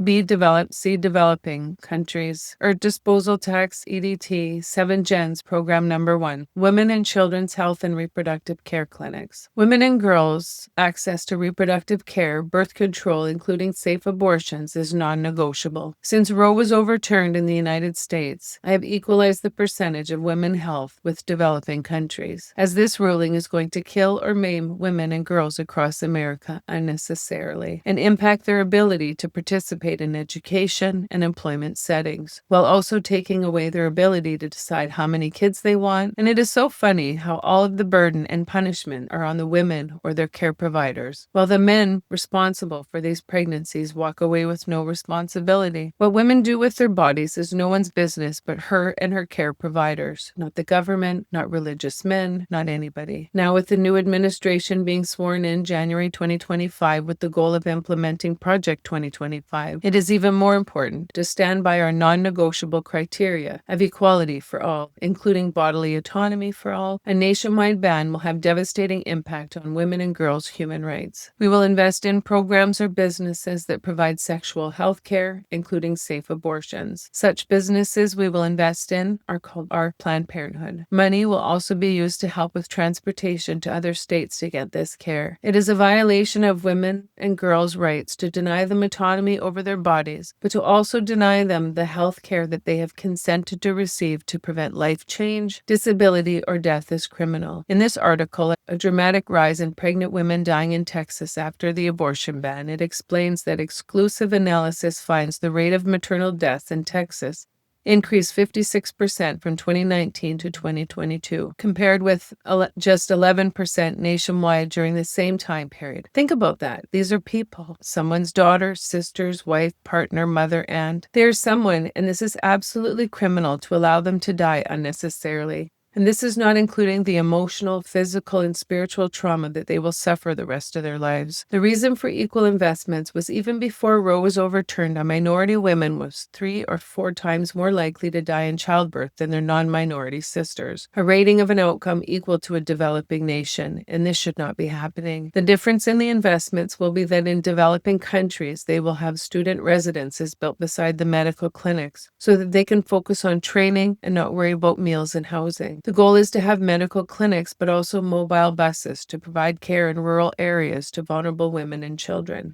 B. Developed, C. Developing countries. Earth Disposal Tax, E.D.T, 7 Gens, Program Number 1. Women and Children's Health and Reproductive Care Clinics. Women and girls' access to reproductive care, birth control, including safe abortions, is non-negotiable. Since Roe was overturned in the United States, I have equalized the percentage of women's health with developing countries, as this ruling is going to kill or maim women and girls across America unnecessarily and impact their ability to participate in education and employment settings, while also taking away their ability to decide how many kids they want. And it is so funny how all of the burden and punishment are on the women or their care providers, while the men responsible for these pregnancies walk away with no responsibility. What women do with their bodies is no one's business but her and her care providers, not the government, not religious men, not anybody. Now, with the new administration being sworn in January 2025 with the goal of implementing Project 2025, it is even more important to stand by our non-negotiable criteria of equality for all, including bodily autonomy for all. A nationwide ban will have devastating impact on women and girls' human rights. We will invest in programs or businesses that provide sexual health care, including safe abortions. Such businesses we will invest in are called our Planned Parenthood. Money will also be used to help with transportation to other states to get this care. It is a violation of women and girls' rights to deny them autonomy over their bodies, but to also deny them the health care that they have consented to receive to prevent life change, disability, or death is criminal. In this article, a dramatic rise in pregnant women dying in Texas after the abortion ban, it explains that exclusive analysis finds the rate of maternal deaths in Texas increased 56% from 2019 to 2022, compared with just 11% nationwide during the same time period. Think about that. These are people, someone's daughter, sisters, wife, partner, mother, aunt. They are someone, and this is absolutely criminal to allow them to die unnecessarily. And this is not including the emotional, physical, and spiritual trauma that they will suffer the rest of their lives. The reason for equal investments was even before Roe was overturned on minority women was 3 or 4 times more likely to die in childbirth than their non-minority sisters, a rating of an outcome equal to a developing nation, and this should not be happening. The difference in the investments will be that in developing countries, they will have student residences built beside the medical clinics so that they can focus on training and not worry about meals and housing. The goal is to have medical clinics, but also mobile buses to provide care in rural areas to vulnerable women and children.